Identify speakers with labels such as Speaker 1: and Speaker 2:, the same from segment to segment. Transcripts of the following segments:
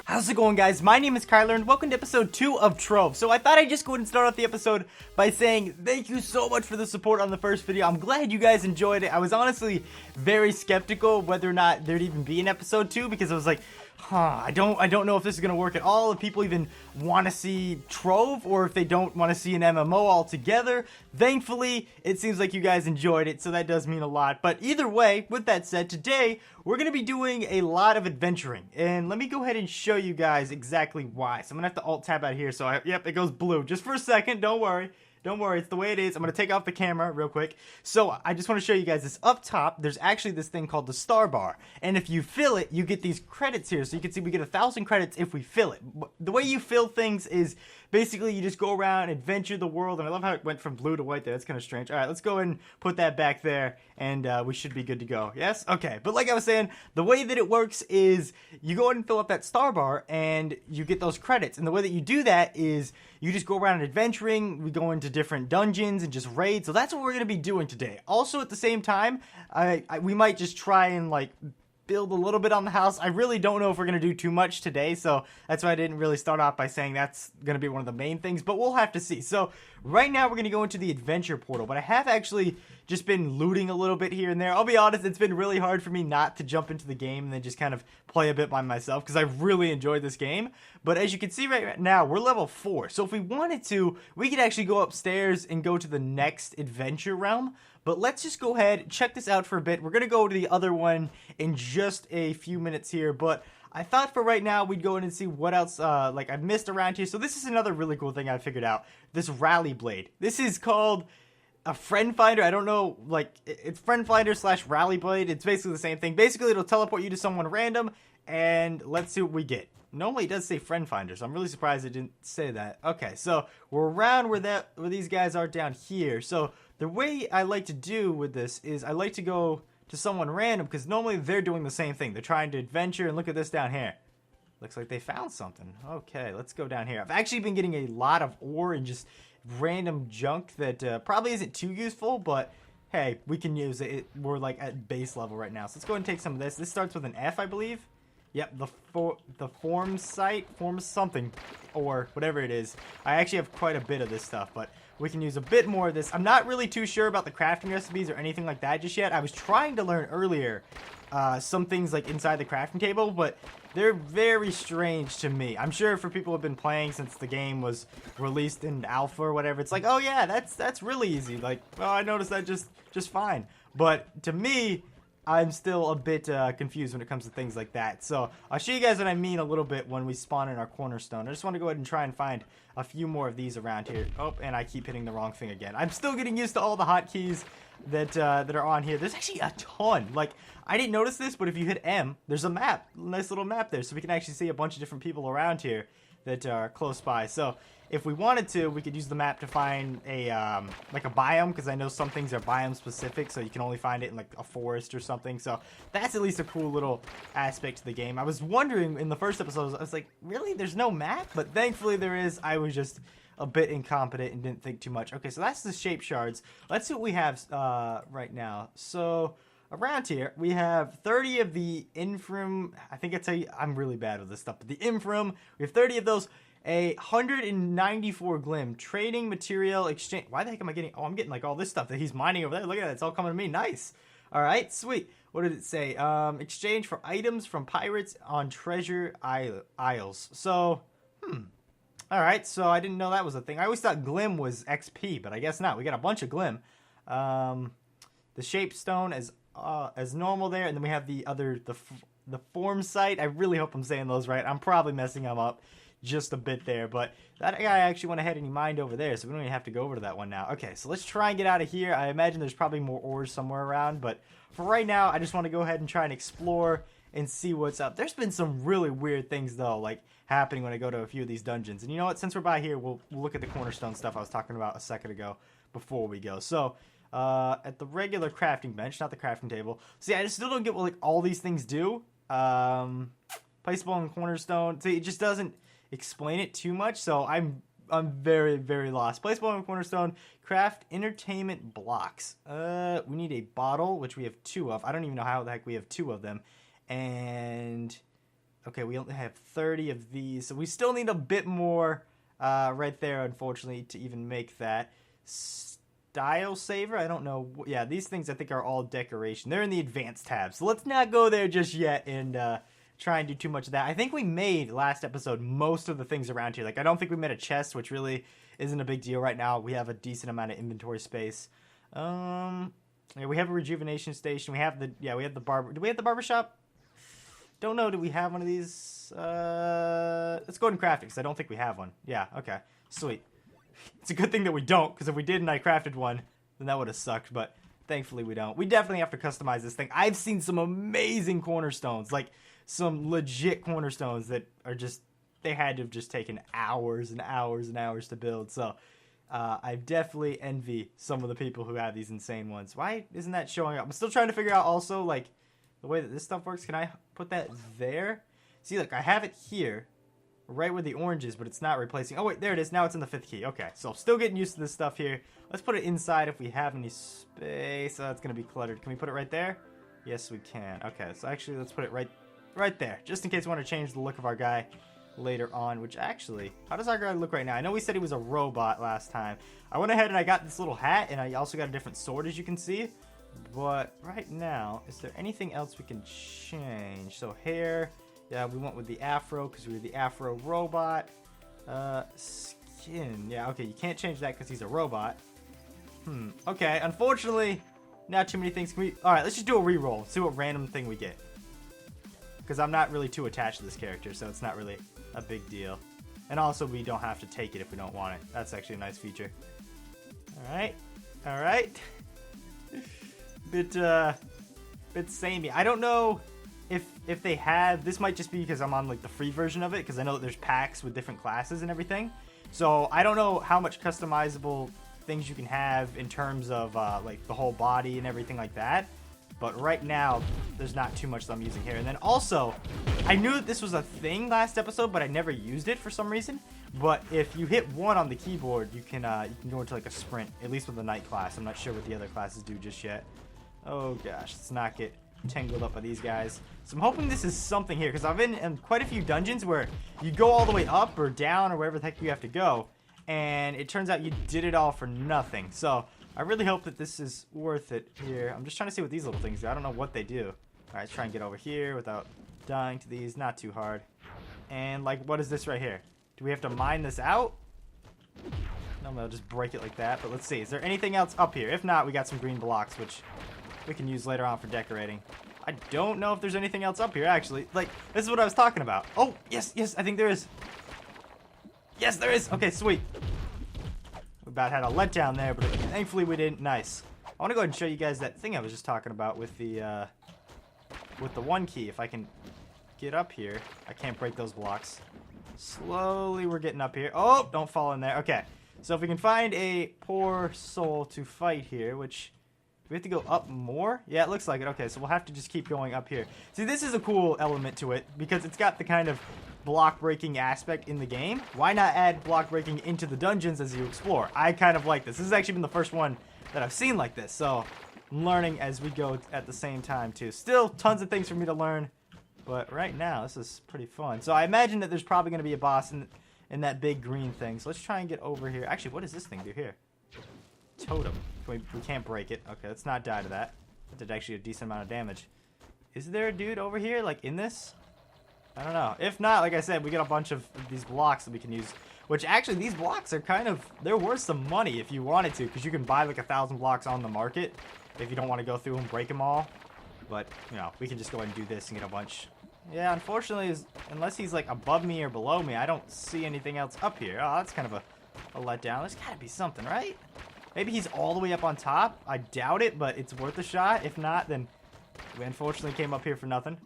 Speaker 1: How's it going, guys? My name is Kyler, and welcome to episode 2 of Trove. So I thought I'd just go ahead and start off the episode by saying thank you so much for the support on the first video. I'm glad you guys enjoyed it. I was honestly very skeptical whether or not there'd even be an episode 2 because I was like, I don't know if this is going to work at all, if people even want to see Trove, or if they don't want to see an MMO altogether. Thankfully, it seems like you guys enjoyed it, so that does mean a lot. But either way, with that said, today, we're going to be doing a lot of adventuring. And let me go ahead and show you guys exactly why. So I'm going to have to Alt-Tab out here, so yep, it goes blue. Just for a second, don't worry. Don't worry, it's the way it is. I'm going to take off the camera real quick. So I just want to show you guys this. Up top, there's actually this thing called the star bar. And if you fill it, you get these credits here. So you can see we get 1,000 credits if we fill it. The way you fill things is basically you just go around, adventure the world. And I love how it went from blue to white there. That's kind of strange. All right, let's go ahead and put that back there. And we should be good to go. Yes? Okay. But like I was saying, the way that it works is you go ahead and fill up that star bar and you get those credits. And the way that you do that is you just go around adventuring. We go into different dungeons and just raids. So that's what we're going to be doing today. Also, at the same time, we might just try and like build a little bit on the house. I really don't know if we're going to do too much today, so that's why I didn't really start off by saying that's going to be one of the main things, but we'll have to see. So right now we're going to go into the adventure portal, but I have actually just been looting a little bit here and there. I'll be honest, it's been really hard for me not to jump into the game and then just kind of play a bit by myself because I really enjoyed this game. But as you can see right now, we're level 4. So if we wanted to, we could actually go upstairs and go to the next adventure realm. But let's just go ahead, check this out for a bit. We're going to go to the other one in just a few minutes here. But I thought for right now, we'd go in and see what else like I've missed around here. So this is another really cool thing I figured out. This rally blade. This is called a friend finder. I don't know, like, it's friend finder / rally blade. It's basically the same thing. Basically, it'll teleport you to someone random, and let's see what we get. Normally, it does say friend finder, so I'm really surprised it didn't say that. Okay, so we're around where these guys are down here. So the way I like to do with this is I like to go to someone random because normally they're doing the same thing. They're trying to adventure, and look at this down here. Looks like they found something. Okay, let's go down here. I've actually been getting a lot of ore and just random junk that probably isn't too useful, but hey, we can use it. We're like at base level right now. So let's go ahead and take some of this. This starts with an F, I believe. Yep, the form site, form something, or whatever it is. I actually have quite a bit of this stuff, but we can use a bit more of this. I'm not really too sure about the crafting recipes or anything like that just yet. I was trying to learn earlier some things like inside the crafting table, but they're very strange to me. I'm sure for people who have been playing since the game was released in alpha or whatever, it's like, oh yeah, that's really easy. Like, well, I noticed that just fine. But to me, I'm still a bit confused when it comes to things like that. So I'll show you guys what I mean a little bit when we spawn in our cornerstone. I just want to go ahead and try and find a few more of these around here. Oh, and I keep hitting the wrong thing again. I'm still getting used to all the hotkeys that are on here. There's actually a ton. Like, I didn't notice this, but if you hit M, there's a map. Nice little map there. So we can actually see a bunch of different people around here that are close by. So if we wanted to, we could use the map to find a like a biome, because I know some things are biome specific, so you can only find it in like a forest or something. So that's at least a cool little aspect to the game. I was wondering in the first episode, I was like, really? There's no map? But thankfully there is. I was just a bit incompetent and didn't think too much. Okay, so that's the shape shards. Let's see what we have right now. So around here, we have 30 of the infram. I think I'm really bad with this stuff, but the infram, we have 30 of those. 194 glim. Trading material exchange. Why the heck am I getting? Oh, I'm getting like all this stuff that he's mining over there. Look at that. It's all coming to me. Nice. All right. Sweet. What did it say? Exchange for items from pirates on treasure isles. So, all right. So I didn't know that was a thing. I always thought glim was XP, but I guess not. We got a bunch of glim. The shape stone as normal there, and then we have the other the form site. I really hope I'm saying those right. I'm probably messing them up just a bit there, but that guy actually went ahead and he mined over there, so we don't even have to go over to that one now. Okay, so let's try and get out of here. I imagine there's probably more ores somewhere around, but for right now, I just want to go ahead and try and explore and see what's up. There's been some really weird things, though, like happening when I go to a few of these dungeons. And you know what? Since we're by here, we'll look at the cornerstone stuff I was talking about a second ago before we go. So, at the regular crafting bench, not the crafting table. See, I just still don't get what like all these things do. Placeable on cornerstone. See, it just doesn't explain it too much, so I'm very, very lost. Placeable on cornerstone. Craft entertainment blocks. We need a bottle, which we have 2 of. I don't even know how the heck we have 2 of them. And Okay, we only have 30 of these, so we still need a bit more right there, unfortunately, to even make that. Style saver? I don't know. Yeah, these things I think are all decoration. They're in the advanced tab, so let's not go there just yet and try and do too much of that. I think we made, last episode, most of the things around here. Like, I don't think we made a chest, which really isn't a big deal right now. We have a decent amount of inventory space. Yeah, we have a rejuvenation station. We have the barber. Do we have the barbershop? Don't know. Do we have one of these? Let's go ahead and craft it, because I don't think we have one. Yeah, okay. Sweet. It's a good thing that we don't, because if we did and I crafted one, then that would have sucked, but thankfully we don't. We definitely have to customize this thing. I've seen some amazing cornerstones, like some legit cornerstones that are just, they had to have just taken hours and hours and hours to build, so I definitely envy some of the people who have these insane ones. Why isn't that showing up? I'm still trying to figure out also, like, the way that this stuff works. Can I put that there? See, look, I have it here, right where the orange is, but it's not replacing. Oh, wait, there it is. Now it's in the 5th key. Okay, so still getting used to this stuff here. Let's put it inside if we have any space. Oh, it's going to be cluttered. Can we put it right there? Yes, we can. Okay, so actually, let's put it right there, just in case we want to change the look of our guy later on, which actually, how does our guy look right now? I know we said he was a robot last time. I went ahead and I got this little hat, and I also got a different sword, as you can see. But right now, is there anything else we can change? So hair, yeah, we went with the afro because we were the afro robot. Skin, yeah, okay, you can't change that because he's a robot. Okay, unfortunately, not too many things. Alright, let's just do a reroll, see what random thing we get. Because I'm not really too attached to this character, so it's not really a big deal. And also, we don't have to take it if we don't want it. That's actually a nice feature. Alright, alright. Bit samey. I don't know if they have, this might just be because I'm on like the free version of it, because I know that there's packs with different classes and everything. So I don't know how much customizable things you can have in terms of like the whole body and everything like that. But right now, there's not too much that I'm using here. And then also, I knew that this was a thing last episode, but I never used it for some reason. But if you hit 1 on the keyboard, you can go into like a sprint, at least with the night class. I'm not sure what the other classes do just yet. Oh gosh, let's not get tangled up with these guys. So I'm hoping this is something here, because I've been in quite a few dungeons where you go all the way up or down or wherever the heck you have to go, and it turns out you did it all for nothing. So I really hope that this is worth it here. I'm just trying to see what these little things do. I don't know what they do. Alright, let's try and get over here without dying to these. Not too hard. And like, what is this right here? Do we have to mine this out? No, I'll just break it like that. But let's see. Is there anything else up here? If not, we got some green blocks, which we can use later on for decorating. I don't know if there's anything else up here, actually. Like, this is what I was talking about. Oh, yes, yes, I think there is. Yes, there is. Okay, sweet. We about had a letdown there, but thankfully we didn't. Nice. I want to go ahead and show you guys that thing I was just talking about with the 1 key. If I can get up here. I can't break those blocks. Slowly we're getting up here. Oh, don't fall in there. Okay. So if we can find a poor soul to fight here, which... do we have to go up more? Yeah, it looks like it. Okay, so we'll have to just keep going up here. See, this is a cool element to it, because it's got the kind of block breaking aspect in the game. Why not add block breaking into the dungeons as you explore? I kind of like this. This has actually been the first one that I've seen like this, so I'm learning as we go at the same time too. Still tons of things for me to learn, but right now this is pretty fun. So I imagine that there's probably going to be a boss in that big green thing. So let's try and get over here. Actually, what does this thing do here? Totem. We can't break it. Okay, let's not die to that. That did actually a decent amount of damage. Is there a dude over here, like, in this? I don't know. If not, like I said, we get a bunch of these blocks that we can use. Which, actually, these blocks are kind of... they're worth some money if you wanted to, because you can buy, like, 1,000 blocks on the market if you don't want to go through and break them all. But, you know, we can just go ahead and do this and get a bunch. Yeah, unfortunately, unless he's, like, above me or below me, I don't see anything else up here. Oh, that's kind of a letdown. There's gotta be something, right? Maybe he's all the way up on top. I doubt it, but it's worth a shot. If not, then we unfortunately came up here for nothing.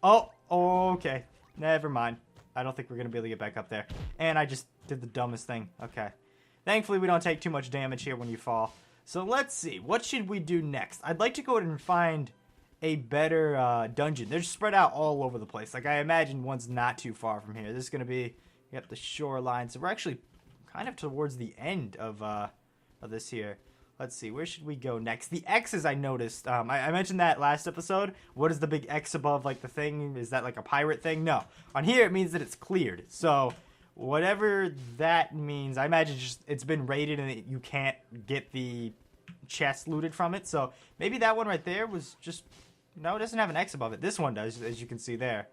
Speaker 1: Oh, okay. Never mind. I don't think we're going to be able to get back up there. And I just did the dumbest thing. Okay. Thankfully, we don't take too much damage here when you fall. So let's see. What should we do next? I'd like to go ahead and find a better dungeon. They're spread out all over the place. Like, I imagine one's not too far from here. This is going to be, the shoreline. So we're actually kind of towards the end of this here. let's see, where should we go next? The X's I noticed. I mentioned that last episode. What is the big X above, like, the thing? Is that, like, a pirate thing? No. On here, it means that it's cleared. So, whatever that means, I imagine just it's been raided and you can't get the chest looted from it. So, maybe that one right there was just... No, it doesn't have an X above it. This one does, as you can see there.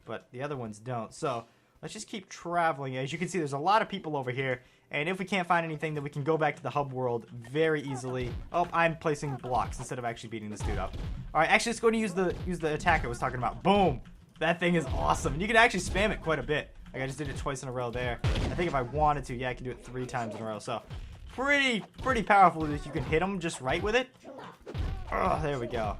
Speaker 1: But the other ones don't. So, let's just keep traveling. As you can see, there's a lot of people over here. And if we can't find anything, then we can go back to the hub world very easily. Oh, I'm placing blocks instead of actually beating this dude up. All right, actually, let's go and use the attack I was talking about. Boom! That thing is awesome. And you can actually spam it quite a bit. Like, I just did it twice in a row there. I think if I wanted to, yeah, I can do it 3 times in a row. So, pretty powerful if you can hit him just right with it. Oh, there we go.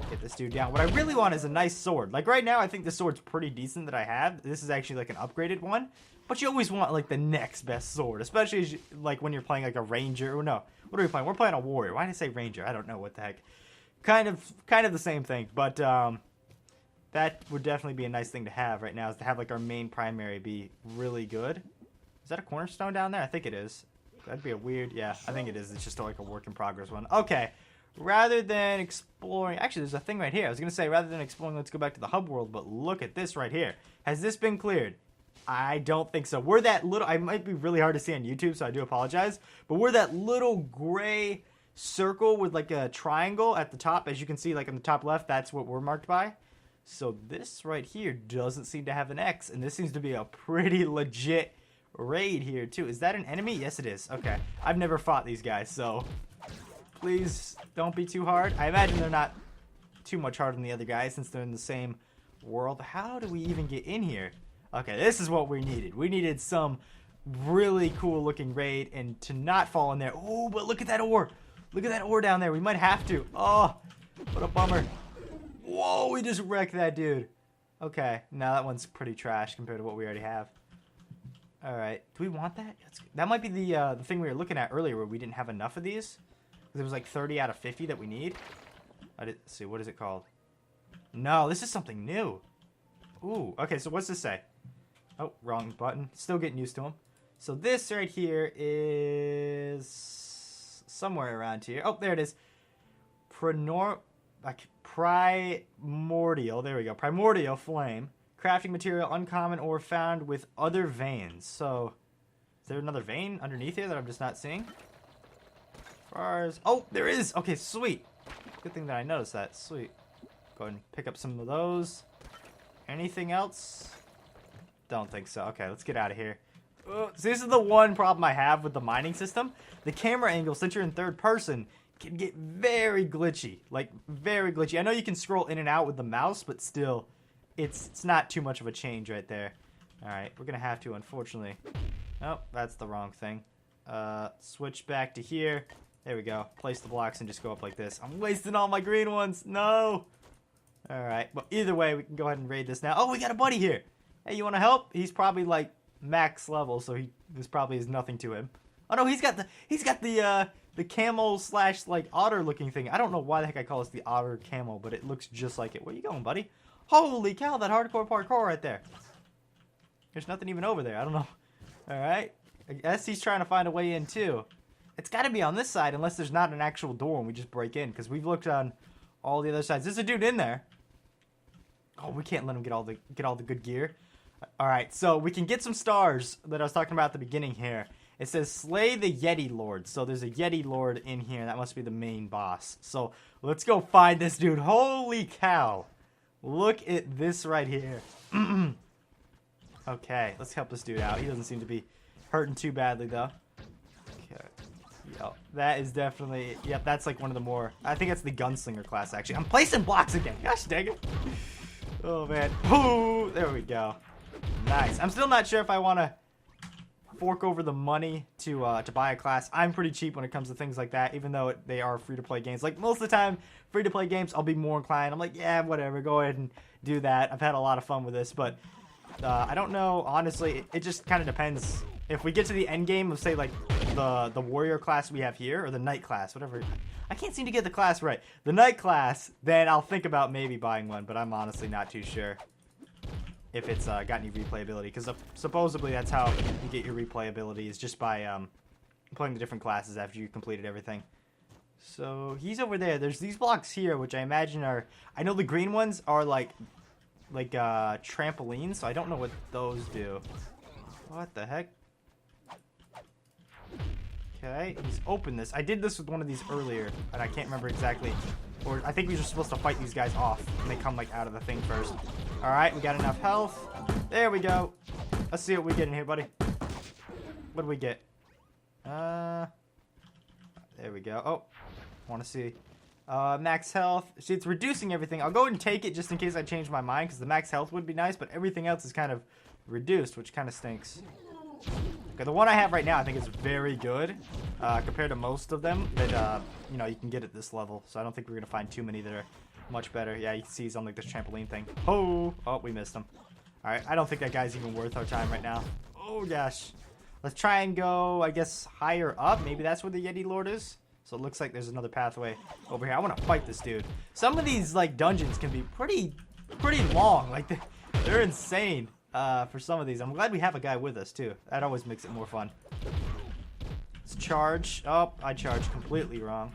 Speaker 1: Get this dude down. What I really want is a nice sword. Like, right now, I think the sword's pretty decent that I have. This is actually, like, an upgraded one. But you always want, like, the next best sword. Especially, as you, like, when you're playing, like, a ranger. Or no, what are we playing? We're playing a warrior. Why did I say ranger? I don't know what the heck. Kind of the same thing. But, that would definitely be a nice thing to have right now. Is to have, like, our main primary be really good. Is that a cornerstone down there? I think it is. That'd be a weird... Yeah, I think it is. It's just, like, a work in progress one. Okay. Rather than exploring... Actually, there's a thing right here. I was going to say, rather than exploring, let's go back to the hub world. But look at this right here. Has this been cleared? I don't think so. We're that little... I might be really hard to see on YouTube, so I do apologize. But we're that little gray circle with, like, a triangle at the top. As you can see, like, on the top left, that's what we're marked by. So this right here doesn't seem to have an X. And this seems to be a pretty legit raid here, too. Is that an enemy? Yes, it is. Okay. I've never fought these guys, so... Please don't be too hard. I imagine they're not too much harder than the other guys since they're in the same world. How do we even get in here? Okay, this is what we needed. We needed some really cool looking raid and to not fall in there. Oh, but look at that ore. Look at that ore down there. We might have to. Oh, what a bummer. Whoa, we just wrecked that dude. Okay, now that one's pretty trash compared to what we already have. All right, do we want that? That might be the thing we were looking at earlier where we didn't have enough of these. It was like 30 out of 50 that we need. Let's see, what is it called? No, this is something new. Ooh, okay, so what's this say? Oh, wrong button. Still getting used to them. So this right here is somewhere around here. Oh, there it is. Primordial. There we go. Primordial flame. Crafting material uncommon or found with other veins. So, is there another vein underneath here that I'm just not seeing? Oh, there is. Okay, sweet. Good thing that I noticed that. Sweet. Go ahead and pick up some of those. Anything else? Don't think so. Okay, let's get out of here. So this is the one problem I have with the mining system. The camera angle, since you're in third person, can get very glitchy. Like, very glitchy. I know you can scroll in and out with the mouse, but still, it's not too much of a change right there. Alright, we're going to have to, unfortunately. Oh, that's the wrong thing. Switch back to here. There we go. Place the blocks and just go up like this. I'm wasting all my green ones. No. Alright. Well, either way, we can go ahead and raid this now. Oh, we got a buddy here. Hey, you want to help? He's probably, like, max level, so this probably is nothing to him. Oh, no, he's got the camel slash, like, otter looking thing. I don't know why the heck I call this the otter camel, but it looks just like it. Where you going, buddy? Holy cow, that hardcore parkour right there. There's nothing even over there. I don't know. Alright. I guess he's trying to find a way in, too. It's got to be on this side unless there's not an actual door and we just break in. Because we've looked on all the other sides. There's a dude in there. Oh, we can't let him get all the good gear. Alright, so we can get some stars that I was talking about at the beginning here. It says, slay the Yeti Lord. So there's a Yeti Lord in here. That must be the main boss. So let's go find this dude. Holy cow. Look at this right here. Okay, let's help this dude out. He doesn't seem to be hurting too badly, though. Okay. Yep, that is definitely... Yep, that's like one of the more... I think it's the Gunslinger class, actually. I'm placing blocks again. Gosh dang it. Oh, man. Ooh, there we go. Nice. I'm still not sure if I want to fork over the money to buy a class. I'm pretty cheap when it comes to things like that, even though they are free-to-play games. Like, most of the time, free-to-play games, I'll be more inclined. I'm like, yeah, whatever, go ahead and do that. I've had a lot of fun with this, but I don't know. Honestly, it just kind of depends. If we get to the end game of, say, like, the warrior class we have here, or the knight class, whatever. I can't seem to get the class right. The knight class, then I'll think about maybe buying one, but I'm honestly not too sure if it's got any replayability, because supposedly that's how you get your replayability, is just by playing the different classes after you completed everything. So he's over there. There's these blocks here, which I imagine are... I know the green ones are like trampolines, so I don't know what those do. What the heck? Okay, he's opened this. I did this with one of these earlier, and I can't remember exactly. Or I think we were supposed to fight these guys off, and they come like out of the thing first. All right, we got enough health. There we go. Let's see what we get in here, buddy. What do we get? There we go. Oh, want to see. Max health. See, it's reducing everything. I'll go ahead and take it just in case I change my mind, because the max health would be nice, but everything else is kind of reduced, which kind of stinks. Okay, the one I have right now I think is very good compared to most of them that you know, you can get at this level. So I don't think we're gonna find too many that are much better. Yeah, you can see he's on like this trampoline thing. Oh, we missed him. All right, I don't think that guy's even worth our time right now. Oh gosh, let's try and go, I guess, higher up. Maybe that's where the Yeti Lord is. So it looks like there's another pathway over here. I want to fight this dude. Some of these like dungeons can be pretty long. Like they're insane. For some of these. I'm glad we have a guy with us, too. That always makes it more fun. Let's charge. Oh, I charged completely wrong.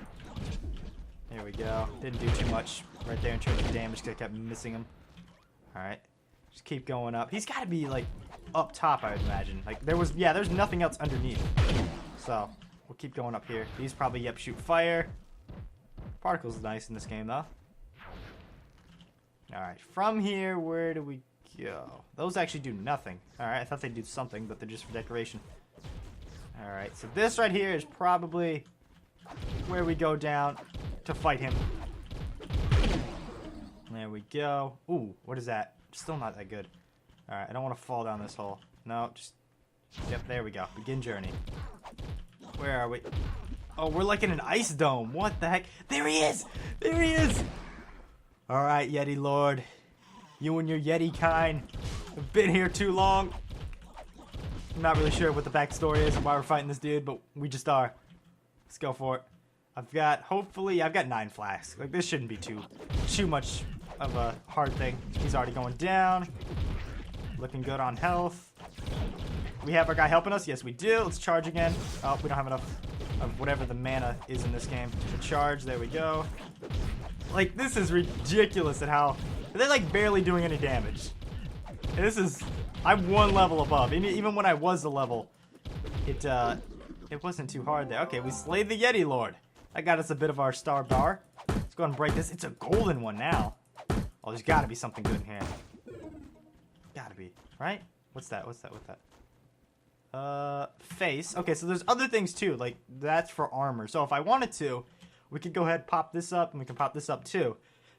Speaker 1: There we go. Didn't do too much right there in terms of damage because I kept missing him. Alright. Just keep going up. He's got to be, like, up top, I would imagine. Like, there's nothing else underneath. So, we'll keep going up here. These probably, yep, shoot fire. Particles is nice in this game, though. Alright, from here, where do we go? Those actually do nothing. Alright, I thought they'd do something, but they're just for decoration. Alright, so this right here is probably where we go down to fight him. There we go. Ooh, what is that? Still not that good. Alright, I don't want to fall down this hole. No, just... Yep, there we go. Begin journey. Where are we? Oh, we're like in an ice dome. What the heck? There he is! There he is! Alright, Yeti Lord. You and your Yeti kind have been here too long. I'm not really sure what the backstory is and why we're fighting this dude, but we just are. Let's go for it. I've got 9 flasks. Like, this shouldn't be too much of a hard thing. He's already going down. Looking good on health. We have our guy helping us. Yes, we do. Let's charge again. Oh, we don't have enough of whatever the mana is in this game to charge. There we go. Like, this is ridiculous at how... They're like barely doing any damage. And this is... I'm one level above. Even when I was a level, it wasn't too hard there. Okay, we slayed the Yeti Lord. That got us a bit of our star bar. Let's go ahead and break this. It's a golden one now. Oh, there's got to be something good in here. Gotta be, right? What's that? Face. Okay, so there's other things too. Like, that's for armor. So if I wanted to, we could go ahead and pop this up, and we can pop this up too.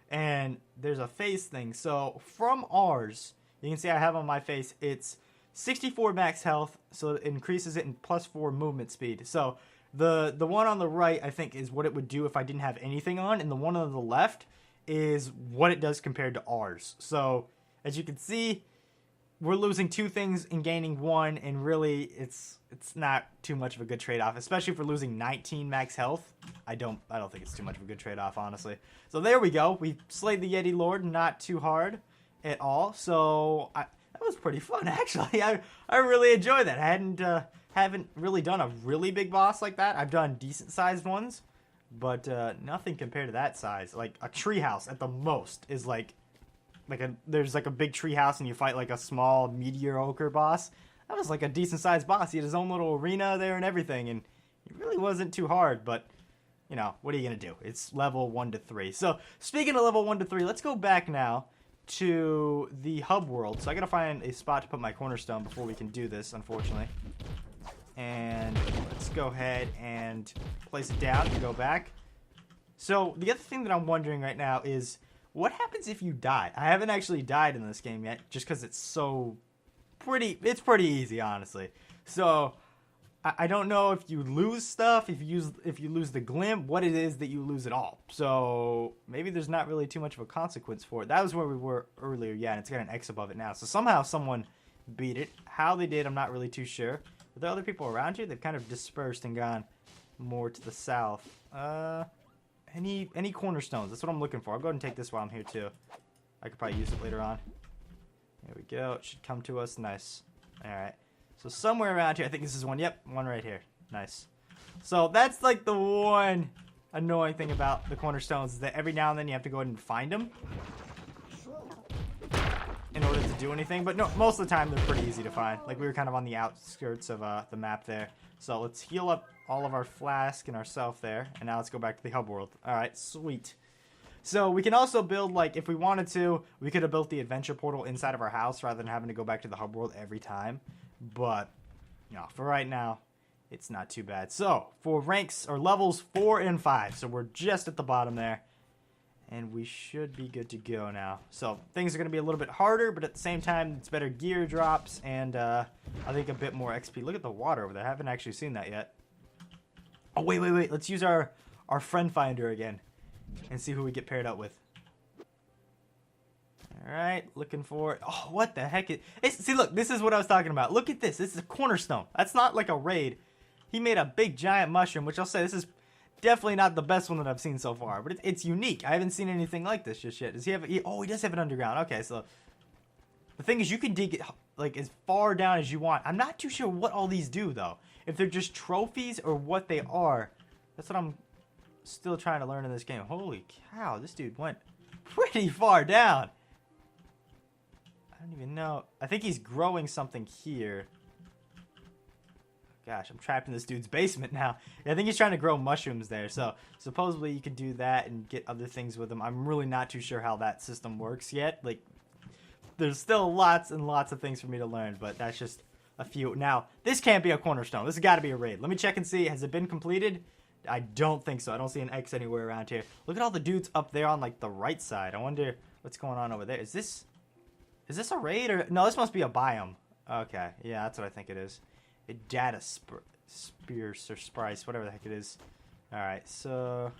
Speaker 1: And there's a face thing. So from ours, you can see I have on my face, it's 64 max health, so it increases it in +4 movement speed. So the one on the right, I think, is what it would do if I didn't have anything on, and the one on the left is what it does compared to ours. So as you can see, we're losing 2 things and gaining 1, and really it's not too much of a good trade-off, especially for losing 19 max health. I don't think it's too much of a good trade-off, honestly. So there we go. We slayed the Yeti Lord, not too hard at all. So that was pretty fun, actually. I really enjoyed that. I haven't really done a really big boss like that. I've done decent-sized ones, but nothing compared to that size. Like a treehouse at the most is there's like a big tree house and you fight like a small mediocre boss. That was like a decent sized boss. He had his own little arena there and everything, and it really wasn't too hard, but you know, what are you gonna do? It's level 1 to 3. So speaking of level 1 to 3, let's go back now to the hub world. So I gotta find a spot to put my cornerstone before we can do this, unfortunately. And let's go ahead and place it down and go back. So the other thing that I'm wondering right now is, what happens if you die? I haven't actually died in this game yet, just because it's pretty easy, honestly. So I don't know if you lose stuff, if you lose the glint, what it is that you lose it all. So maybe there's not really too much of a consequence for it. That was where we were earlier, yeah, and it's got an X above it now. So somehow someone beat it. How they did, I'm not really too sure. Are there other people around you? They've kind of dispersed and gone more to the south. Any cornerstones? That's what I'm looking for. I'll go ahead and take this while I'm here too. I could probably use it later on. There we go. It should come to us. Nice. Alright. So somewhere around here, I think this is one. Yep, one right here. Nice. So that's like the one annoying thing about the cornerstones is that every now and then you have to go ahead and find them in order to do anything. But no, most of the time they're pretty easy to find. Like we were kind of on the outskirts of the map there. So let's heal up all of our flask and ourself there. And now let's go back to the hub world. All right, sweet. So we can also build, like, if we wanted to, we could have built the adventure portal inside of our house rather than having to go back to the hub world every time. But, no, for right now, it's not too bad. So, for ranks, or levels 4 and 5, so we're just at the bottom there. And we should be good to go now. So, things are going to be a little bit harder, but at the same time, it's better gear drops and, I think a bit more XP. Look at the water over there. I haven't actually seen that yet. Oh, wait. Let's use our friend finder again and see who we get paired up with. Alright, looking for... Oh, what the heck is... See, look, this is what I was talking about. Look at this. This is a cornerstone. That's not like a raid. He made a big, giant mushroom, which I'll say this is definitely not the best one that I've seen so far. But it's unique. I haven't seen anything like this just yet. Does he have... Oh, he does have it underground. Okay, so... The thing is, you can dig it, like, as far down as you want. I'm not too sure what all these do, though. If they're just trophies or what they are. That's what I'm still trying to learn in this game. Holy cow, this dude went pretty far down. I don't even know. I think he's growing something here. Gosh, I'm trapped in this dude's basement now. Yeah, I think he's trying to grow mushrooms there. So, supposedly you could do that and get other things with them. I'm really not too sure how that system works yet. Like, there's still lots and lots of things for me to learn, but that's just a few. Now, this can't be a cornerstone. This has got to be a raid. Let me check and see. Has it been completed? I don't think so. I don't see an X anywhere around here. Look at all the dudes up there on, like, the right side. I wonder what's going on over there. Is this a raid or... No, this must be a biome. Okay. Yeah, that's what I think it is. A data spears or sprice, whatever the heck it is. Alright, so...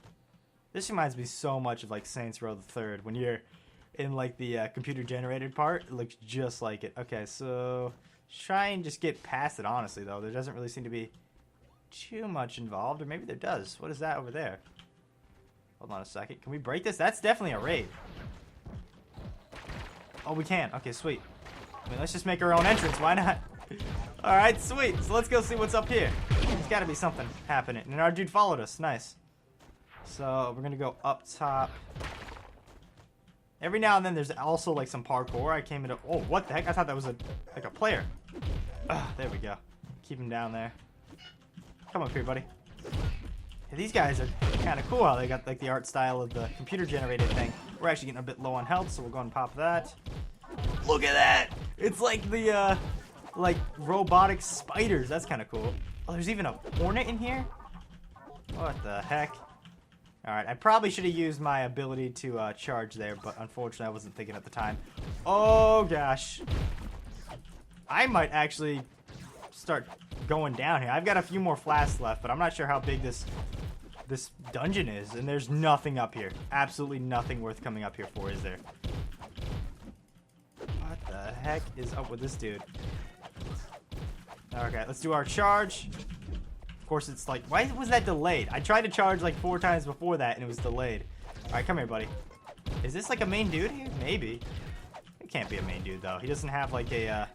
Speaker 1: This reminds me so much of, like, Saints Row the Third. When you're in, like, the computer-generated part, it looks just like it. Okay, so... Try and just get past it, honestly, though. There doesn't really seem to be too much involved. Or maybe there does. What is that over there? Hold on a second. Can we break this? That's definitely a raid. Oh, we can. Okay, sweet. I mean, let's just make our own entrance. Why not? Alright, sweet. So let's go see what's up here. There's got to be something happening. And our dude followed us. Nice. So we're going to go up top. Every now and then there's also like some parkour. I came into... Oh, what the heck? I thought that was like a player. There we go. Keep him down there. Come up here, buddy. Yeah, these guys are kind of cool how they got like the art style of the computer generated thing. We're actually getting a bit low on health, so we'll go and pop that. Look at that! It's like the like robotic spiders. That's kind of cool. Oh, there's even a hornet in here? What the heck? Alright, I probably should have used my ability to charge there, but unfortunately I wasn't thinking at the time. Oh gosh. I might actually start going down here. I've got a few more flasks left, but I'm not sure how big this dungeon is, and there's nothing up here. Absolutely nothing worth coming up here for, is there? What the heck is up with this dude? Okay, let's do our charge. Of course, it's like, why was that delayed? I tried to charge like 4 times before that, and it was delayed. Alright, come here, buddy. Is this like a main dude here? Maybe. It can't be a main dude, though. He doesn't have like a,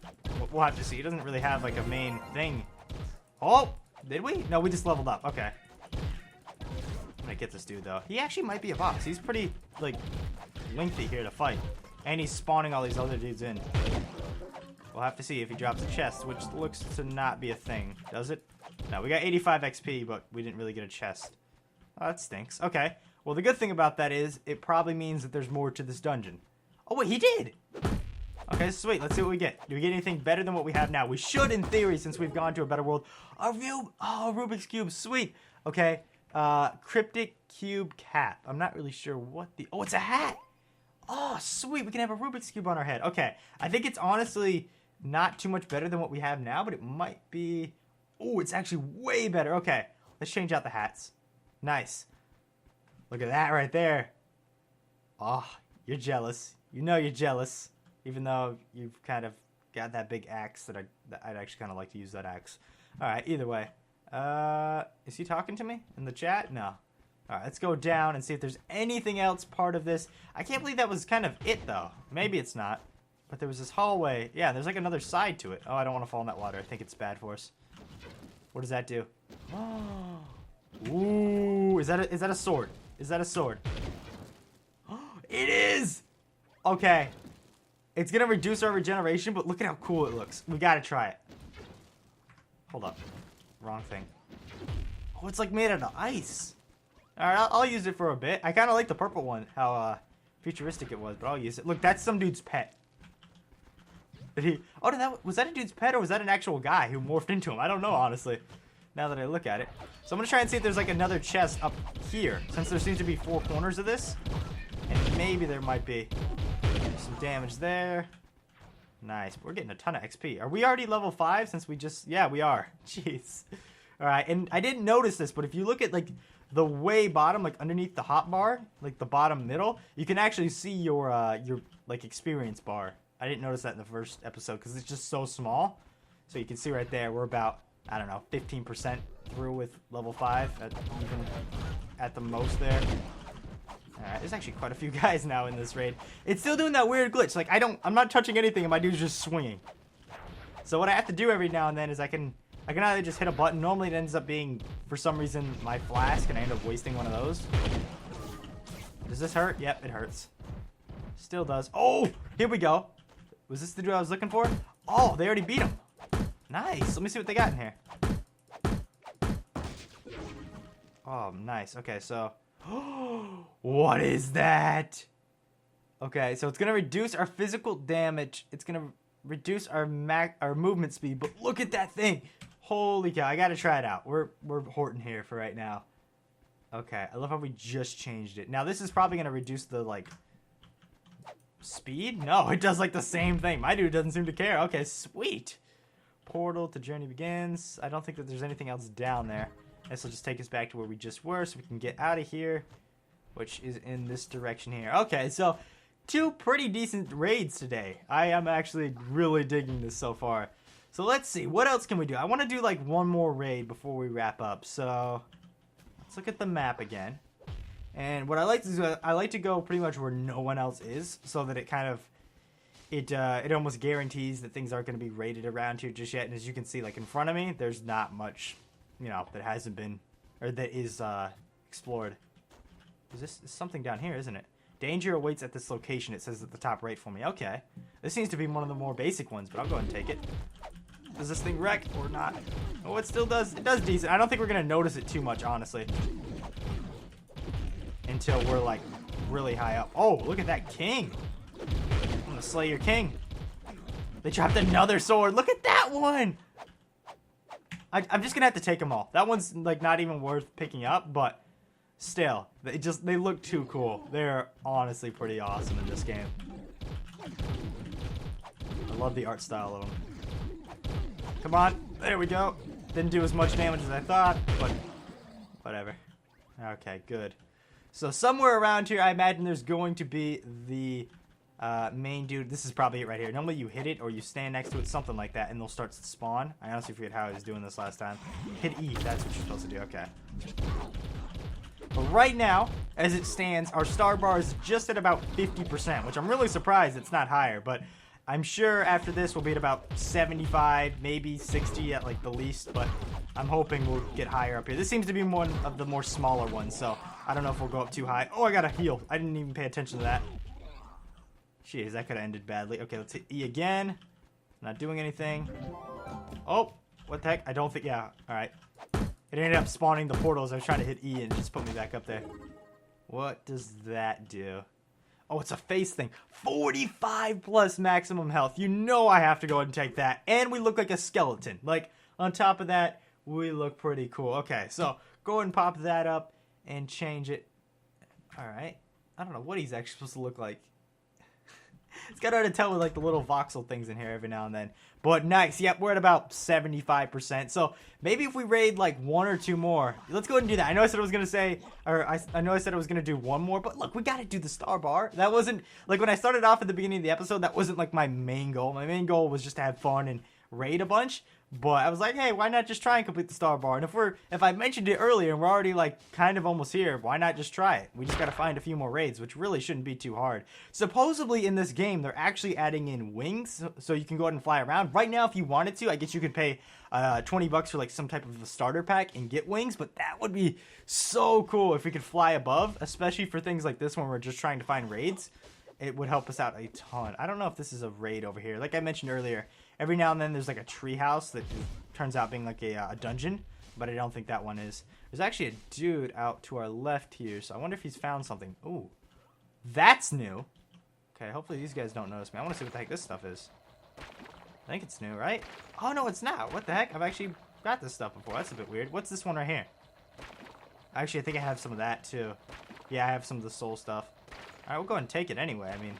Speaker 1: we'll have to see. He doesn't really have like a main thing. Oh! Did we? No, we just leveled up. Okay. I'm gonna get this dude, though. He actually might be a boss. He's pretty, like, lengthy here to fight. And he's spawning all these other dudes in. We'll have to see if he drops a chest, which looks to not be a thing. Does it? No, we got 85 XP, but we didn't really get a chest. Oh, that stinks. Okay. Well, the good thing about that is it probably means that there's more to this dungeon. Oh, wait, he did! Okay, sweet. Let's see what we get. Do we get anything better than what we have now? We should, in theory, since we've gone to a better world. A Rubik's Cube. Sweet. Okay. Cryptic Cube Cap. I'm not really sure what the... Oh, it's a hat! Oh, sweet. We can have a Rubik's Cube on our head. Okay. I think it's honestly not too much better than what we have now, but it might be... Oh, it's actually way better. Okay. Let's change out the hats. Nice. Look at that right there. Oh, you're jealous. You know you're jealous. Even though you've kind of got that big axe that I'd actually kind of like to use that axe. Alright, either way. Is he talking to me in the chat? No. Alright, let's go down and see if there's anything else part of this. I can't believe that was kind of it, though. Maybe it's not. But there was this hallway. Yeah, there's like another side to it. Oh, I don't want to fall in that water. I think it's bad for us. What does that do? Oh, Ooh, is that a sword? Is that a sword? It is! Okay. It's gonna reduce our regeneration, but look at how cool it looks. We gotta try it. Hold up. Wrong thing. Oh, it's like made out of ice. Alright, I'll use it for a bit. I kind of like the purple one, how futuristic it was, but I'll use it. Look, that's some dude's pet. Did he... Oh, was that a dude's pet, or was that an actual guy who morphed into him? I don't know, honestly, now that I look at it. So I'm going to try and see if there's, like, another chest up here, since there seems to be 4 corners of this. And maybe there might be some damage there. Nice. We're getting a ton of XP. Are we already level 5 since we just... Yeah, we are. Jeez. Alright, and I didn't notice this, but if you look at, like, the way bottom, like, underneath the hotbar, like, the bottom middle, you can actually see your like, experience bar. I didn't notice that in the first episode because it's just so small. So you can see right there, we're about, I don't know, 15% through with level 5, even at the most there. Alright, there's actually quite a few guys now in this raid. It's still doing that weird glitch. Like, I'm not touching anything and my dude's just swinging. So what I have to do every now and then is I can either just hit a button. Normally it ends up being, for some reason, my flask, and I end up wasting one of those. Does this hurt? Yep, it hurts. Still does. Oh, here we go. Was this the dude I was looking for? Oh, they already beat him. Nice. Let me see what they got in here. Oh, nice. Okay, so... What is that? Okay, so it's going to reduce our physical damage. It's going to reduce our movement speed. But look at that thing. Holy cow. I got to try it out. We're horting here for right now. Okay, I love how we just changed it. Now, this is probably going to reduce the, like... Speed? No, it does like the same thing. My dude doesn't seem to care. Okay, sweet. Portal to journey begins. I don't think that there's anything else down there. This will just take us back to where we just were so we can get out of here, which is in this direction here. Okay, so 2 pretty decent raids today. I am actually really digging this so far. So let's see. What else can we do? I want to do like one more raid before we wrap up. So let's look at the map again. And what I like to do, I like to go pretty much where no one else is, so that it kind of, it almost guarantees that things aren't going to be raided around here just yet. And as you can see, like in front of me, there's not much, you know, that hasn't been, or that is explored. Is something down here, isn't it? Danger awaits at this location, it says at the top right for me. Okay. This seems to be one of the more basic ones, but I'll go ahead and take it. Does this thing wreck or not? Oh, it still does. It does decent. I don't think we're going to notice it too much, honestly. Until we're, like, really high up. Oh, look at that king. I'm going to slay your king. They dropped another sword. Look at that one. I'm just going to have to take them all. That one's, like, not even worth picking up, but still. They look too cool. They're honestly pretty awesome in this game. I love the art style of them. Come on. There we go. Didn't do as much damage as I thought, but whatever. Okay, good. So somewhere around here, I imagine there's going to be the main dude. This is probably it right here. Normally you hit it or you stand next to it, something like that, and they'll start to spawn. I honestly forget how I was doing this last time. Hit E, that's what you're supposed to do. Okay. But right now, as it stands, our star bar is just at about 50%, which I'm really surprised it's not higher, but I'm sure after this we'll be at about 75, maybe 60 at like the least, but I'm hoping we'll get higher up here. This seems to be one of the more smaller ones, so I don't know if we'll go up too high. Oh, I got a heal. I didn't even pay attention to that. Jeez, that could have ended badly. Okay, let's hit E again. Not doing anything. Oh, what the heck? I don't think, yeah, alright. It ended up spawning the portals. I was trying to hit E and it just put me back up there. What does that do? Oh, it's a face thing. 45 plus maximum health. You know I have to go ahead and take that. And we look like a skeleton. Like, on top of that, we look pretty cool. Okay, so go ahead and pop that up and change it. Alright. I don't know what he's actually supposed to look like. It's kind of hard to tell with like the little voxel things in here every now and then. But nice. Yep, we're at about 75%. So maybe if we raid like 1 or 2 more. Let's go ahead and do that. I know I said I was going to say, or I know I said I was going to do 1 more. But look, we got to do the star bar. That wasn't, like when I started off at the beginning of the episode, that wasn't like my main goal. My main goal was just to have fun and raid a bunch. But I was like, hey, why not just try and complete the star bar? And if I mentioned it earlier and we're already like kind of almost here, why not just try it? We just gotta find a few more raids, which really shouldn't be too hard. Supposedly in this game, they're actually adding in wings, so you can go ahead and fly around. Right now, if you wanted to, I guess you could pay 20 bucks for like some type of a starter pack and get wings, but that would be so cool if we could fly above, especially for things like this when we're just trying to find raids. It would help us out a ton. I don't know if this is a raid over here. Like I mentioned earlier, every now and then there's like a tree house that turns out being like a dungeon, but I don't think that one is. There's actually a dude out to our left here, so I wonder if he's found something. Ooh, that's new. Okay, hopefully these guys don't notice me. I want to see what the heck this stuff is. I think it's new, right? Oh, no, it's not. What the heck? I've actually got this stuff before. That's a bit weird. What's this one right here? Actually, I think I have some of that, too. Yeah, I have some of the soul stuff. All right, we'll go ahead and take it anyway. I mean,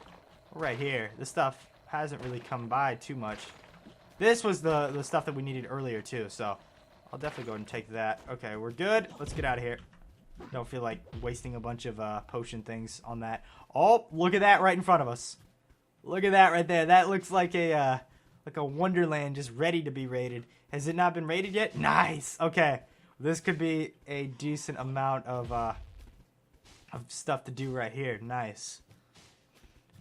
Speaker 1: we're right here. This stuff hasn't really come by too much. This was the stuff that we needed earlier, too, so I'll definitely go ahead and take that. Okay, we're good. Let's get out of here. Don't feel like wasting a bunch of potion things on that. Oh, look at that right in front of us. Look at that right there. That looks like a wonderland just ready to be raided. Has it not been raided yet? Nice. Okay, this could be a decent amount of stuff to do right here. Nice.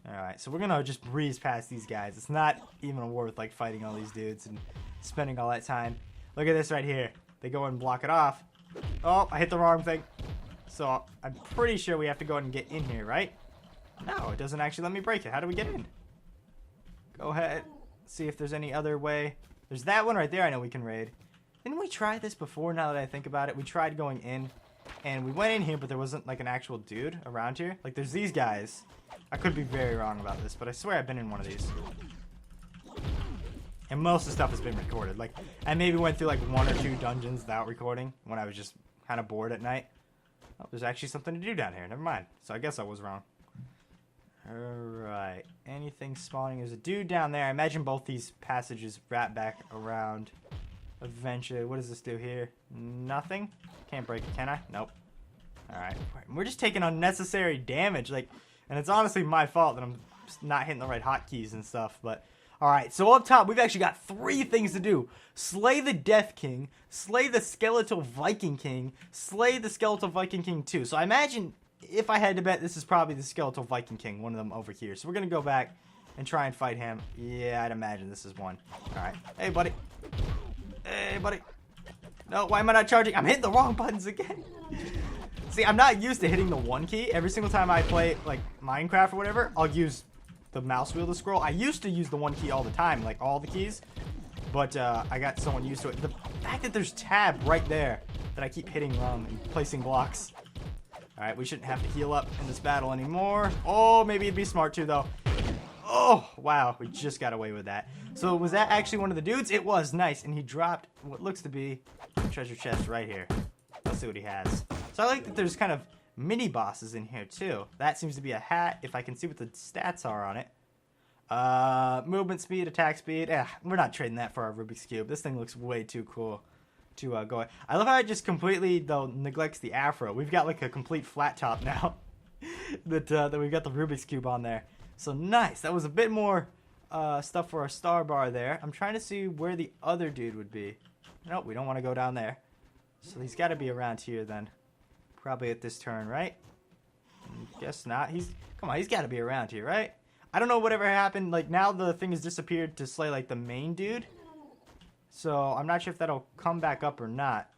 Speaker 1: Alright, so we're gonna just breeze past these guys. It's not even worth like fighting all these dudes and spending all that time. Look at this right here. They go and block it off. Oh, I hit the wrong thing. So I'm pretty sure we have to go ahead and get in here, right? No, it doesn't actually let me break it. How do we get in? Go ahead. See if there's any other way. There's that one right there I know we can raid. Didn't we try this before now that I think about it? We tried going in. And we went in here, but there wasn't like an actual dude around here. Like there's these guys. I could be very wrong about this, but I swear I've been in one of these. And most of the stuff has been recorded. Like I maybe went through like 1 or 2 dungeons without recording when I was just kind of bored at night. Oh, there's actually something to do down here. Never mind. So I guess I was wrong. Alright. Anything spawning? There's a dude down there. I imagine both these passages wrap back around eventually. What does this do here? Nothing? Can't break it, can I? Nope. Alright. We're just taking unnecessary damage. Like, and it's honestly my fault that I'm not hitting the right hotkeys and stuff. But, alright. So up top, we've actually got 3 things to do. Slay the Death King. Slay the Skeletal Viking King. Slay the Skeletal Viking King 2. So I imagine, if I had to bet, this is probably the Skeletal Viking King. One of them over here. So we're going to go back and try and fight him. Yeah, I'd imagine this is one. Alright. Hey, buddy. Hey, buddy. No, why am I not charging? I'm hitting the wrong buttons again. See, I'm not used to hitting the 1 key. Every single time I play, like, Minecraft or whatever, I'll use the mouse wheel to scroll. I used to use the 1 key all the time, like, all the keys. But, I got so used to it. The fact that there's tab right there that I keep hitting wrong and placing blocks. Alright, we shouldn't have to heal up in this battle anymore. Oh, maybe it'd be smart to, though. Oh, wow. We just got away with that. So was that actually one of the dudes? It was. Nice. And he dropped what looks to be a treasure chest right here. Let's see what he has. So I like that there's kind of mini bosses in here too. That seems to be a hat. If I can see what the stats are on it. Movement speed, attack speed. We're not trading that for our Rubik's Cube. This thing looks way too cool to go. I love how it just completely, though, neglects the afro. We've got like a complete flat top now. that we've got the Rubik's Cube on there. So nice. That was a bit more stuff for our star bar there. I'm trying to see where the other dude would be. Nope, we don't want to go down there. So he's got to be around here then. Probably at this turn, right? Guess not. Come on, he's got to be around here, right? I don't know whatever happened. Like now the thing has disappeared to slay like the main dude. So I'm not sure if that'll come back up or not.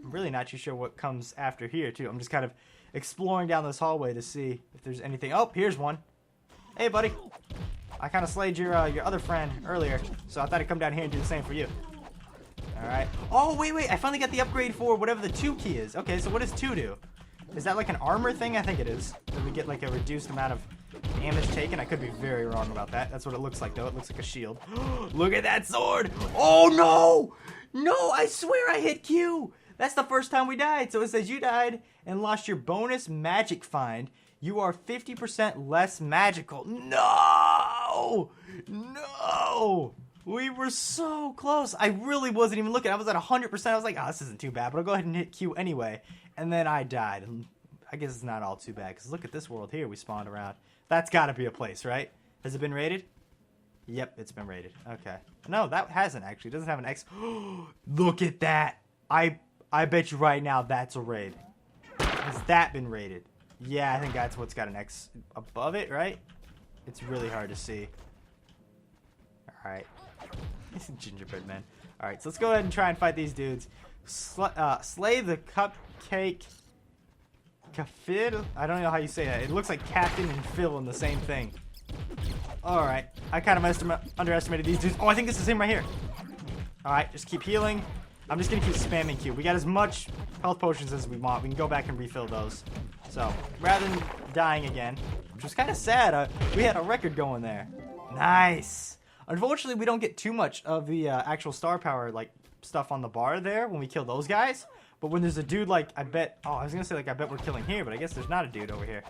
Speaker 1: I'm really not too sure what comes after here too. I'm just kind of exploring down this hallway to see if there's anything. Oh, here's one. Hey, buddy. I kind of slayed your other friend earlier, so I thought I'd come down here and do the same for you. Alright. Oh, wait. I finally got the upgrade for whatever the 2 key is. Okay, so what does 2 do? Is that like an armor thing? I think it is. That we get like a reduced amount of damage taken. I could be very wrong about that. That's what it looks like, though. It looks like a shield. Look at that sword. Oh, no. No, I swear I hit Q. That's the first time we died. So it says you died and lost your bonus magic find. You are 50% less magical. No! No! We were so close. I really wasn't even looking. I was at 100%. I was like, oh, this isn't too bad, but I'll go ahead and hit Q anyway. And then I died. And I guess it's not all too bad, because look at this world here we spawned around. That's got to be a place, right? Has it been raided? Yep, it's been raided. Okay. No, that hasn't actually. It doesn't have an X. Look at that. I bet you right now that's a raid. Has that been raided? Yeah, I think that's what's got an X above it, right? It's really hard to see. Alright. Gingerbread man. Alright, so let's go ahead and try and fight these dudes. Slay the cupcake. Kafir? I don't know how you say that. It looks like Captain and Phil in the same thing. Alright. I kind of underestimated these dudes. Oh, I think this is him right here. Alright, just keep healing. I'm just going to keep spamming Q. We got as much health potions as we want. We can go back and refill those. So, rather than dying again, which was kind of sad, we had a record going there. Nice. Unfortunately, we don't get too much of the actual star power like stuff on the bar there when we kill those guys. But when there's a dude like, I bet we're killing here, but I guess there's not a dude over here.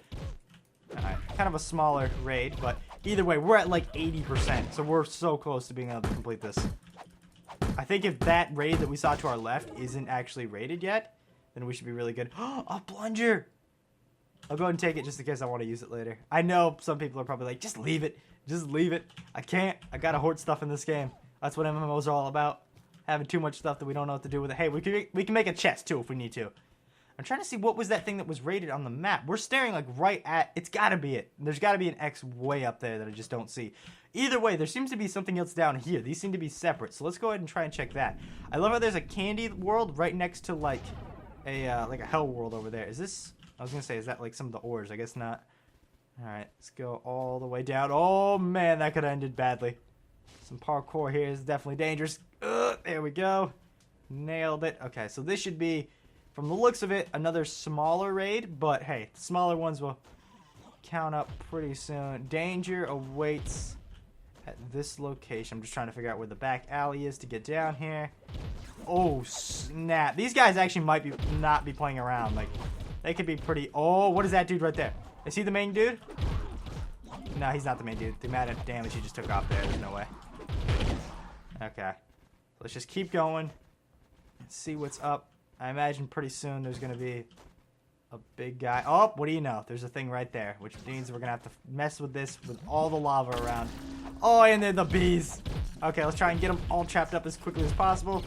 Speaker 1: Alright, kind of a smaller raid, but either way, we're at like 80%, so we're so close to being able to complete this. I think if that raid that we saw to our left isn't actually raided yet, then we should be really good. A plunger! I'll go ahead and take it just in case I want to use it later. I know some people are probably like, just leave it. Just leave it. I can't. I gotta hoard stuff in this game. That's what MMOs are all about. Having too much stuff that we don't know what to do with it. Hey, we can make a chest too if we need to. I'm trying to see what was that thing that was raided on the map. We're staring like right at... It's gotta be it. There's gotta be an X way up there that I just don't see. Either way, there seems to be something else down here. These seem to be separate. So let's go ahead and try and check that. I love how there's a candy world right next to like a hell world over there. Is this... I was gonna say, is that like some of the ores? I guess not. Alright, let's go all the way down. Oh man, that could have ended badly. Some parkour here is definitely dangerous. There we go. Nailed it. Okay, so this should be, from the looks of it, another smaller raid. But hey, the smaller ones will count up pretty soon. Danger awaits at this location. I'm just trying to figure out where the back alley is to get down here. Oh, snap. These guys actually might not be playing around. Like, they could be pretty... Oh, what is that dude right there? Is he the main dude? No, he's not the main dude. The amount of damage he just took off there, there's no way. Okay. Let's just keep going. Let's see what's up. I imagine pretty soon there's going to be a big guy. Oh, what do you know? There's a thing right there, which means we're going to have to mess with this with all the lava around. Oh, and they're the bees. Okay, let's try and get them all trapped up as quickly as possible.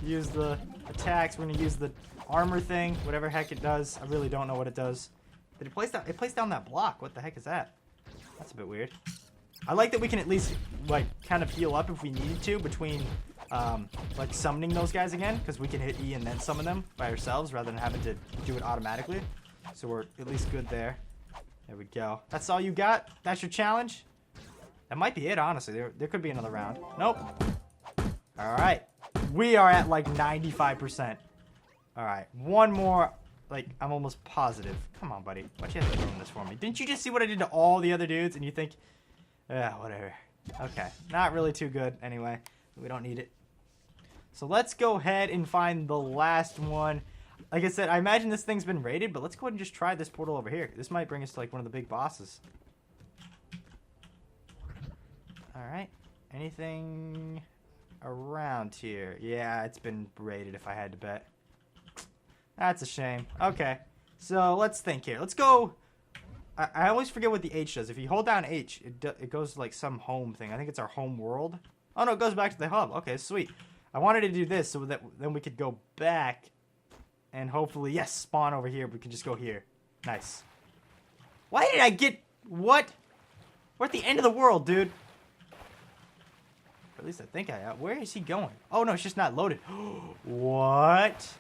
Speaker 1: Use the attacks. We're going to use the armor thing, whatever heck it does. I really don't know what it does. Did it place down? It placed down that block. What the heck is that? That's a bit weird. I like that we can at least like kind of heal up if we needed to between like summoning those guys again, because we can hit E and then summon them by ourselves rather than having to do it automatically. So we're at least good there. There we go. That's all you got? That's your challenge? That might be it, honestly. There could be another round. Nope. All right. We are at like 95%. All right. One more. Like, I'm almost positive. Come on, buddy. Why'd you have to ruin this for me? Didn't you just see what I did to all the other dudes and you think, whatever. Okay. Not really too good anyway. We don't need it. So let's go ahead and find the last one. Like I said, I imagine this thing's been raided, but let's go ahead and just try this portal over here. This might bring us to like one of the big bosses. Alright. Anything around here? Yeah, it's been raided if I had to bet. That's a shame. Okay. So let's think here. Let's go. I always forget what the H does. If you hold down H, it goes to like some home thing. I think it's our home world. Oh no, it goes back to the hub. Okay, sweet. I wanted to do this so that then we could go back and hopefully, yes, spawn over here. We can just go here. Nice. Why did I get... What? We're at the end of the world, dude. Or at least I think I am. Where is he going? Oh no, it's just not loaded. What?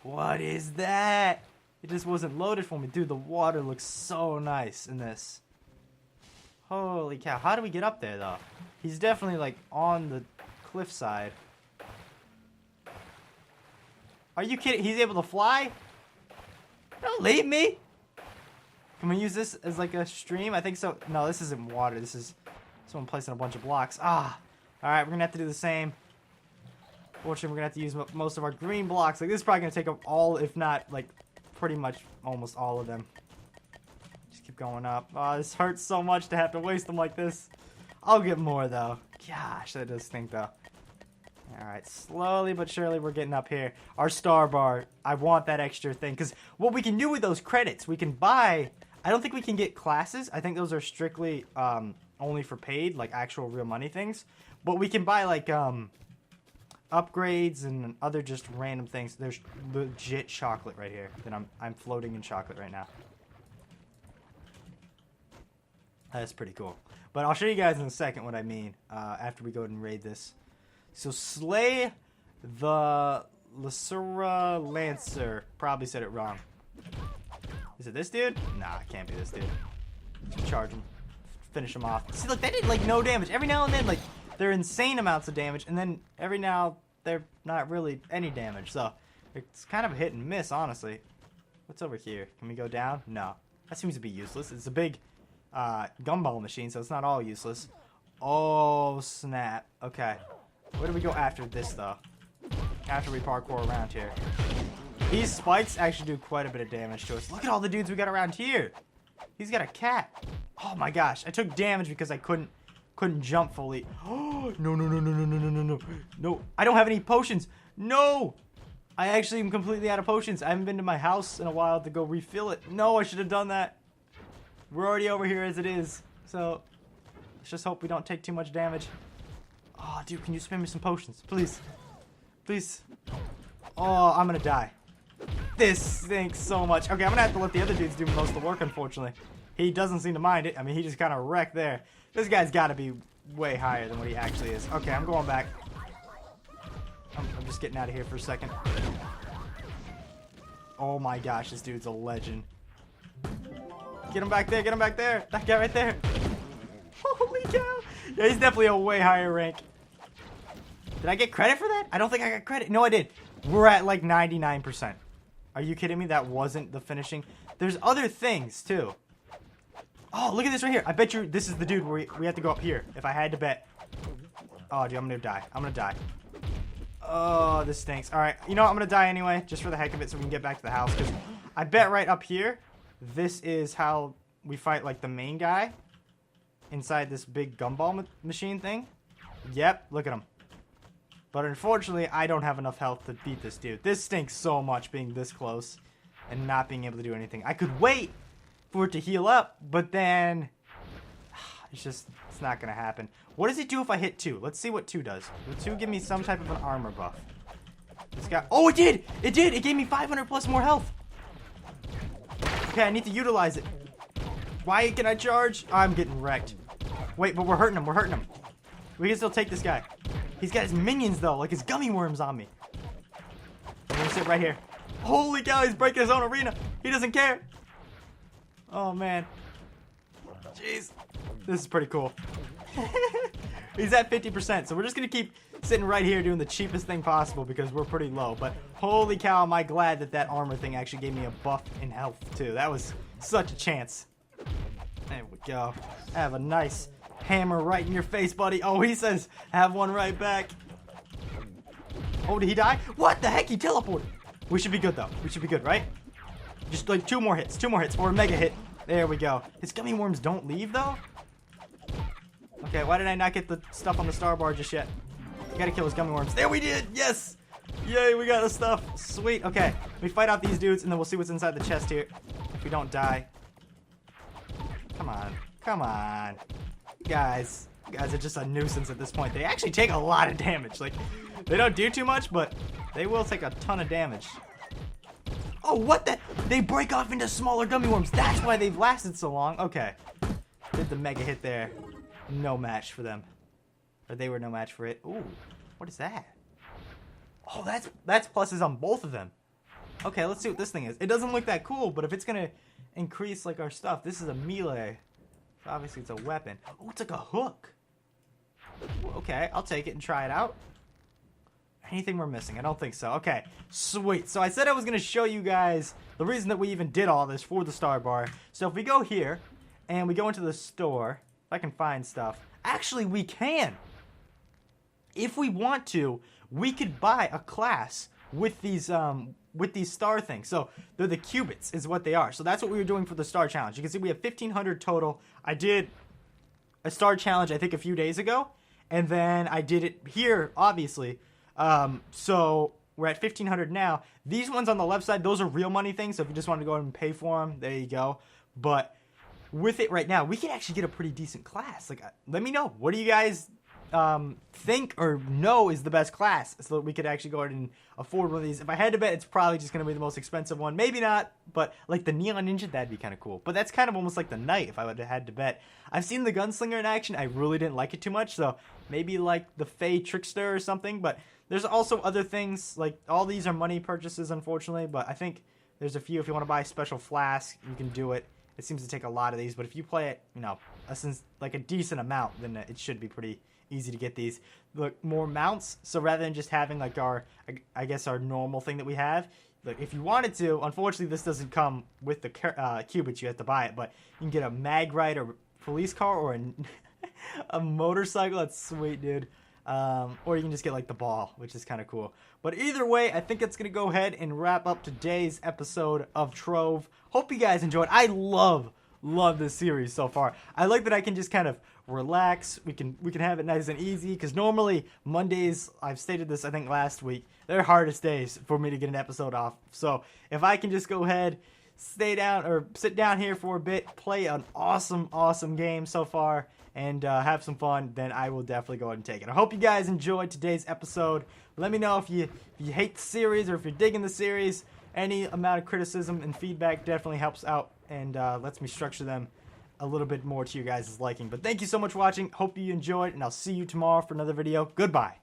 Speaker 1: What is that? It just wasn't loaded for me. Dude, the water looks so nice in this. Holy cow. How do we get up there, though? He's definitely, like, on the cliffside. Are you kidding? He's able to fly? Don't leave me. Can we use this as, like, a stream? I think so. No, this isn't water. This is someone placing a bunch of blocks. Ah. All right, we're going to have to do the same. Fortunately, we're going to have to use most of our green blocks. Like, this is probably going to take up all, if not, like, pretty much almost all of them. Just keep going up. Oh, this hurts so much to have to waste them like this. I'll get more, though. Gosh, that does stink, though. Alright, slowly but surely we're getting up here. Our star bar. I want that extra thing. Because what we can do with those credits, we can buy... I don't think we can get classes. I think those are strictly only for paid, like actual real money things. But we can buy like upgrades and other just random things. There's legit chocolate right here. That I'm floating in chocolate right now. That's pretty cool. But I'll show you guys in a second what I mean after we go ahead and raid this. So slay the Lasura Lancer. Probably said it wrong. Is it this dude? Nah, it can't be this dude. Charge him. Finish him off. See, look, that did like no damage. Every now and then, like, they're insane amounts of damage, and then every now they're not really any damage. So it's kind of a hit and miss, honestly. What's over here? Can we go down? No. That seems to be useless. It's a big gumball machine, so it's not all useless. Oh, snap. Okay. Where do we go after this, though? After we parkour around here. These spikes actually do quite a bit of damage to us. Look at all the dudes we got around here. He's got a cat. Oh my gosh. I took damage because I couldn't jump fully. Oh, no. No, I don't have any potions. No. I actually am completely out of potions. I haven't been to my house in a while to go refill it. No, I should have done that. We're already over here as it is. So, let's just hope we don't take too much damage. Oh, dude, can you spare me some potions? Please. Please. Oh, I'm gonna die. This stinks so much. Okay, I'm gonna have to let the other dudes do most of the work, unfortunately. He doesn't seem to mind it. I mean, he just kind of wrecked there. This guy's got to be way higher than what he actually is. Okay, I'm going back. I'm just getting out of here for a second. Oh my gosh, this dude's a legend. Get him back there, get him back there. That guy right there. Holy cow. Yeah, he's definitely a way higher rank. Did I get credit for that? I don't think I got credit. No, I did. We're at like 99%. Are you kidding me? That wasn't the finishing. There's other things, too. Oh, look at this right here. I bet you this is the dude where we have to go up here. If I had to bet. Oh, dude, I'm going to die. I'm going to die. Oh, this stinks. All right. You know what? I'm going to die anyway, just for the heck of it, so we can get back to the house. Because I bet right up here, this is how we fight, like, the main guy inside this big gumball machine thing. Yep, look at him. But unfortunately, I don't have enough health to beat this dude. This stinks so much being this close and not being able to do anything. I could wait for it to heal up, but then it's not going to happen. What does it do if I hit 2? Let's see what 2 does. Will 2 give me some type of an armor buff? This guy. Oh, it did! It did! It gave me 500 plus more health. Okay, I need to utilize it. Why can I charge? I'm getting wrecked. Wait, but we're hurting him. We're hurting him. We can still take this guy. He's got his minions, though, like his gummy worms on me. I'm gonna sit right here. Holy cow, he's breaking his own arena. He doesn't care. Oh, man. Jeez. This is pretty cool. He's at 50%, so we're just gonna keep sitting right here doing the cheapest thing possible because we're pretty low. But holy cow, am I glad that that armor thing actually gave me a buff in health, too. That was such a chance. There we go. Have a nice hammer right in your face, buddy. Oh, he says have one right back. Oh, did he die? What the heck? He teleported. We should be good, though. We should be good, right? Just like 2 more hits, or a mega hit. There we go. His gummy worms don't leave, though? Okay, why did I not get the stuff on the star bar just yet? We gotta kill his gummy worms. There we did! Yes! Yay, we got the stuff. Sweet. Okay, we fight out these dudes, and then we'll see what's inside the chest here. If we don't die. Come on. Come on. You guys are just a nuisance at this point. They actually take a lot of damage. Like, they don't do too much, but they will take a ton of damage. Oh, what the? They break off into smaller gummy worms. That's why they've lasted so long. Okay. Did the mega hit there. No match for them. Or they were no match for it. Ooh, what is that? Oh, that's pluses on both of them. Okay, let's see what this thing is. It doesn't look that cool, but if it's going to increase, like, our stuff. This is a melee. So obviously, it's a weapon. Oh, it's like a hook. Okay, I'll take it and try it out. Anything we're missing? I don't think so. Okay, sweet. So I said I was going to show you guys the reason that we even did all this for the star bar. So if we go here and we go into the store, if I can find stuff. Actually, we can. If we want to, we could buy a class with these star things. So they're the cubits is what they are. So that's what we were doing for the star challenge. You can see we have 1,500 total. I did a star challenge, I think, a few days ago. And then I did it here, obviously. So we're at 1,500 now. These ones on the left side, those are real money things. So if you just want to go ahead and pay for them, there you go. But with it right now, we can actually get a pretty decent class. Like, let me know. What do you guys think or know is the best class, so that we could actually go ahead and afford one of these? If I had to bet, it's probably just going to be the most expensive one. Maybe not, but like the Neon Ninja, that'd be kind of cool. But that's kind of almost like the Knight if I would have had to bet. I've seen the Gunslinger in action. I really didn't like it too much, so maybe like the Fey Trickster or something. But there's also other things. Like, all these are money purchases, unfortunately, but I think there's a few. If you want to buy a special flask, you can do it. It seems to take a lot of these, but if you play it, you know, like a decent amount, then it should be pretty easy to get these. Look, more mounts. So rather than just having like our, I guess our normal thing that we have, like if you wanted to, unfortunately this doesn't come with the Cubits, you have to buy it, but you can get a mag rider police car or a motorcycle. That's sweet, dude. Or you can just get like the ball, which is kind of cool. But either way, I think it's going to go ahead and wrap up today's episode of Trove. Hope you guys enjoyed. I love this series so far. I like that I can just kind of relax. We can have it nice and easy, because normally Mondays, I've stated this I think last week, they're hardest days for me to get an episode off. So if I can just go ahead, sit down here for a bit, play an awesome game so far, and have some fun, then I will definitely go ahead and take it. I hope you guys enjoyed today's episode. Let me know if you hate the series or if you're digging the series. Any amount of criticism and feedback definitely helps out and lets me structure them a little bit more to your guys' liking. But thank you so much for watching. Hope you enjoyed, and I'll see you tomorrow for another video. Goodbye.